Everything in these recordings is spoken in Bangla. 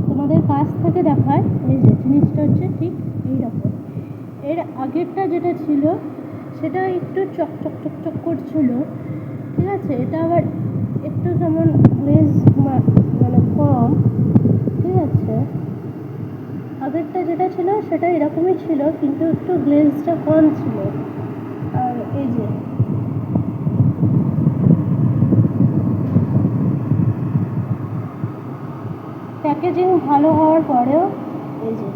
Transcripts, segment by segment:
তোমাদের কাছ থেকে দেখায়। এই যে জিনিসটা হচ্ছে ঠিক এইরকম। এর আগেরটা যেটা ছিল সেটা একটু চকচক চকচক করছিল, ঠিক আছে। এটা আবার একটু যেমন গ্লেজ মানে কম, ঠিক আছে। আগেরটা যেটা ছিল সেটা এরকমই ছিল, কিন্তু একটু গ্লেজটা কম ছিল। আর এই যে প্যাকেজিং ভালো হওয়ার পরেও এই যে,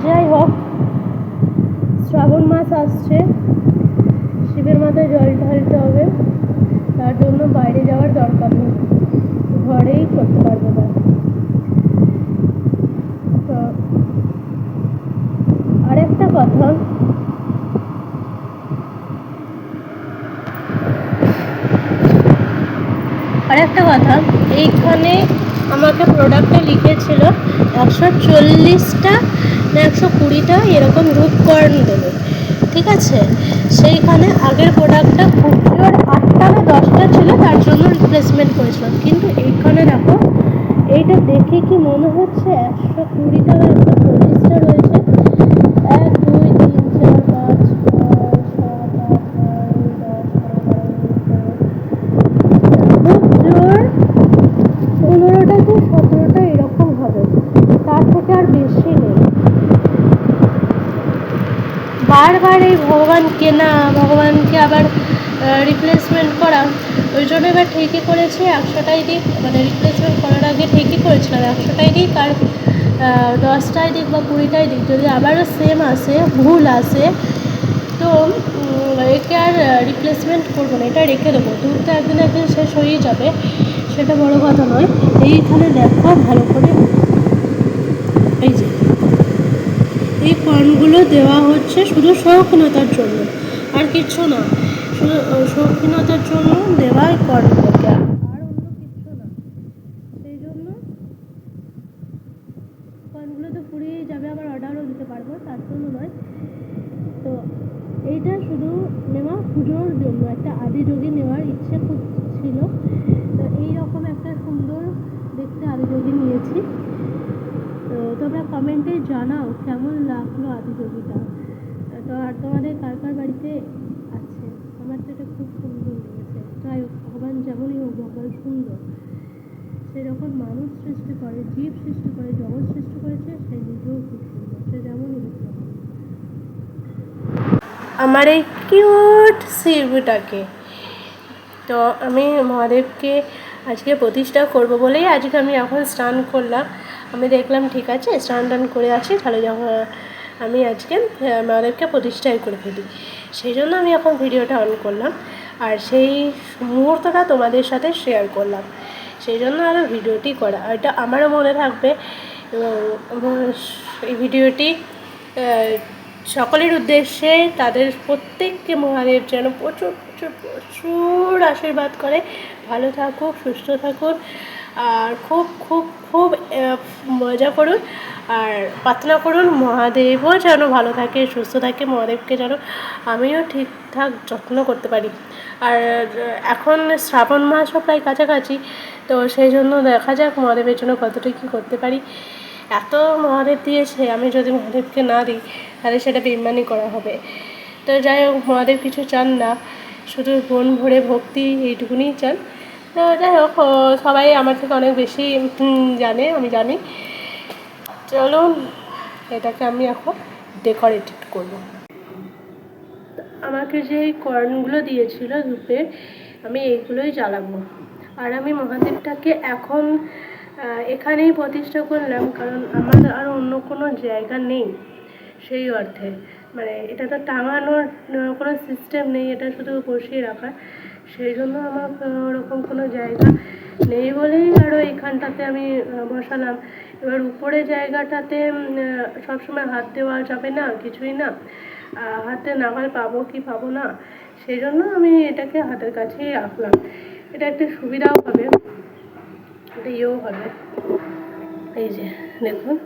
যাই হোক, শ্রাবণ মাস আসছে, শিবের মাথায় জল ঢালতে হবে, তার জন্য বাইরে যাওয়ার দরকার নেই, ঘরেই করতে পারবে না। তো আরেকটা কথা, এইখানে আমাকে প্রোডাক্টে লিখেছিল 140টা না 120টা এরকম রূপকর্ণ দেবে, ঠিক আছে। সেইখানে আগের প্রোডাক্টটা খুব জোর 8টা না 10টা ছিল, তার জন্য রিপ্লেসমেন্ট করেছিলাম। কিন্তু এইখানে দেখো, এইটা দেখে কি মনে হচ্ছে 120টা বা 140টা রয়েছে। 1 2 3 4 5 6 7 8 9 10 খুব জোর 15টা কি 17টা এরকম হবে, তার থেকে আর বেশি নেই। বারবার এই ভগবান কেনা, ভগবানকে আবার রিপ্লেসমেন্ট করা, ওই জন্য এবার ঠিকই করেছি 100টাই দিক, মানে রিপ্লেসমেন্ট করার আগে ঠিকই করেছিলাম 100টাই দিক, আর 10টাই দিক বা 20টাই দিক, যদি আবারও সেম আসে, ভুল আসে, তো একে আর রিপ্লেসমেন্ট করবো না, এটা রেখে দেবো। দুধ তো একদিন শেষ হয়েই যাবে, সেটা বড় কথা নয়। এইখানে দেখো ভালো করে, এই যে এই কর্নগুলো দেওয়া হচ্ছে শুধু শৌখিনতার জন্য, আর কিছু না, শুধু শৌখিনতার জন্য দেওয়া এই কর্নগুলোকে, আর অন্য কিছু না। সেই জন্য কর্নগুলো তো পুড়িয়েই যাবে, আবার অর্ডারও দিতে পারবো, তার জন্য নয়। তো এইটা শুধু নেওয়া পুজোর জন্য, একটা আদিযোগী নেওয়ার ইচ্ছে খুব ছিল, তো এইরকম একটা সুন্দর দেখতে আদিযোগী নিয়েছি। তো তোমরা কমেন্টে জানাও কেমন লাগলো আদিযোগীটা। তো আর তোমাদের কার কার বাড়িতে আছে, আমার তো এটা খুব সুন্দর লেগেছে। যাই হোক, ভগবান যেমনই হোক, ভগবান সুন্দর, সেরকম মানুষ সৃষ্টি করে, জীব সৃষ্টি করে, জগৎ সৃষ্টি করেছে, সে নিজেও খুব সুন্দর, সে যেমনই হোক। আমার এই কিউট শিবটাকে তো আমি মহাদেবকে আজকে প্রতিষ্ঠা করব বলেই আজকে আমি এখন স্নান করলাম। আমি দেখলাম ঠিক আছে স্নান টান করে আসি, তাহলে যখন আমি আজকে মহাদেবকে প্রতিষ্ঠাই করে ফেলি, সেই জন্য আমি এখন ভিডিওটা অন করলাম, আর সেই মুহূর্তটা তোমাদের সাথে শেয়ার করলাম, সেই জন্য আরও ভিডিওটি করা। এটা আমারও মনে থাকবে, এবং এই ভিডিওটি সকলের উদ্দেশ্যে, তাদের প্রত্যেককে মহাদেব যেন প্রচুর প্রচুর প্রচুর আশীর্বাদ করে, ভালো থাকুক, সুস্থ থাকুন, আর খুব খুব খুব মজা করুন, আর প্রার্থনা করুন মহাদেবও যেন ভালো থাকে, সুস্থ থাকে, মহাদেবকে যেন আমিও ঠিকঠাক যত্ন করতে পারি। আর এখন শ্রাবণ মাসও প্রায় কাছাকাছি, তো সেই জন্য দেখা যাক মহাদেবের জন্য কতটা কী করতে পারি। এত মহাদেব দিয়েছে, আমি যদি মহাদেবকে না দিই তাহলে সেটা বেইমানি করা হবে। তো যাই হোক, মহাদেব কিছু চান না, শুধু মন ভরে ভক্তি, এইটুকুনি চান। তো যাই হোক, সবাই আমার থেকে অনেক বেশি জানে, আমি জানি। চলুন, এটাকে আমি এখন ডেকোরেটেড করব। আমাকে যে এই কর্নগুলো দিয়েছিল ধূপের, আমি এইগুলোই জ্বালাবো। আর আমি মহাদেবটাকে এখন এখানেই প্রতিষ্ঠা করলাম, কারণ আমার আর অন্য কোনো জায়গা নেই সেই অর্থে, মানে এটা তো টাঙানোর কোনো সিস্টেম নেই, এটা শুধু বসিয়ে রাখা, সেই জন্য আমার ওরকম কোনো জায়গা নেই বলেই আরও এইখানটাতে আমি বসালাম। এবার উপরে জায়গাটাতে সবসময় হাত দেওয়া যাবে না, কিছুই না, হাতে নাগাল পাবো কি পাবো না, সেই জন্য আমি এটাকে হাতের কাছেই রাখলাম। এটা একটা সুবিধাও হবে, এটা ইয়েও হবে। এই যে দেখুন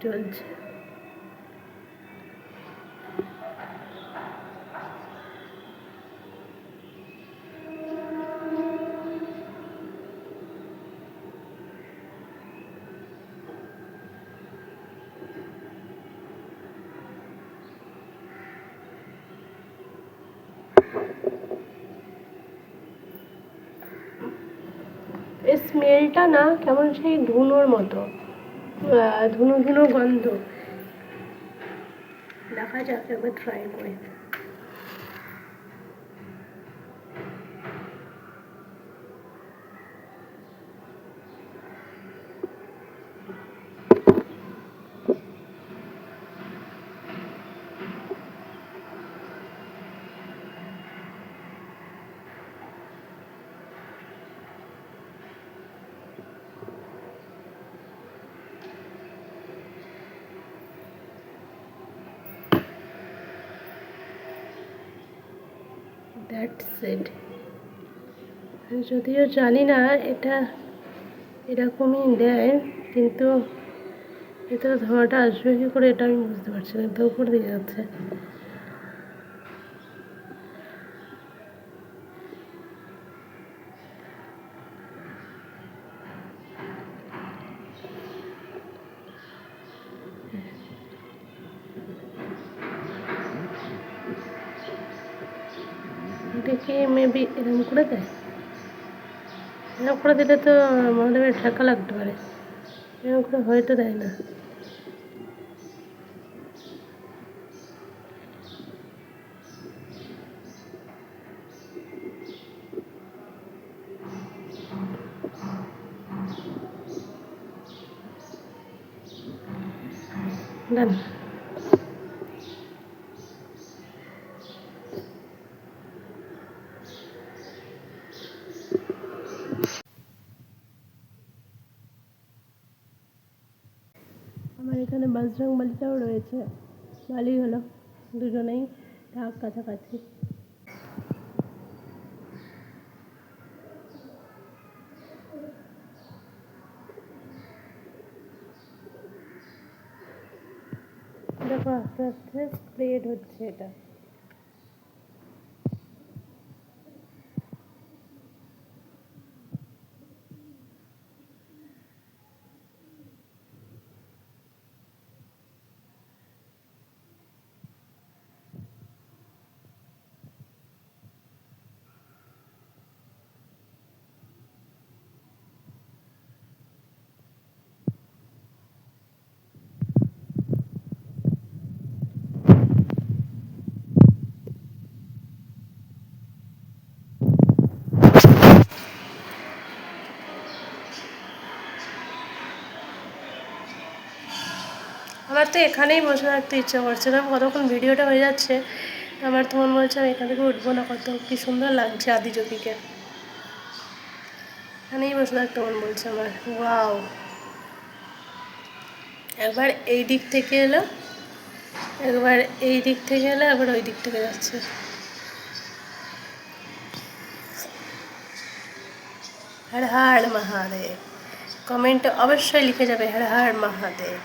চলছে। এই স্মেলটা না কেমন সেই ধুনোর মতো, ধুনো ধুনো গন্ধ। দেখা যাক, একবার ট্রাই করে। That's it. যদিও জানি না এটা এরকমই দেয়, কিন্তু ভিতরে ধোঁয়াটা আসবে কী করে এটা আমি বুঝতে পারছি না, তো উপর দিয়ে যাচ্ছে। দেখি মেবি এরকম করে দেয়, এরকম করে দিলে তো আমাদের ঠাক্কা লাগতে পারে, এরকম করে হয়তো দেয় না। ডান। আমার এখানে বাজরং বালিটাও রয়েছে, ভালোই হলো, দুজনেই ঢাক কাছাকাছি। দেখো আস্তে আস্তে স্প্রেড হচ্ছে এটা। আমার তো এখানেই বসে থাকতে ইচ্ছা করছে না, কতক্ষণ ভিডিওটা হয়ে যাচ্ছে, আমার তো মনে হচ্ছে আমি এখান থেকে উঠবো না। কত কি সুন্দর লাগছে আদিজ্যোতিকে, এখানেই বসে থাকতে মন বলছে আমার। ওয়াও, একবার এই দিক থেকে এলো, একবার এই দিক থেকে এলো, একবার ওই দিক থেকে যাচ্ছে। হর হর মহাদেব, কমেন্টে অবশ্যই লিখে যাবে হর হর মহাদেব।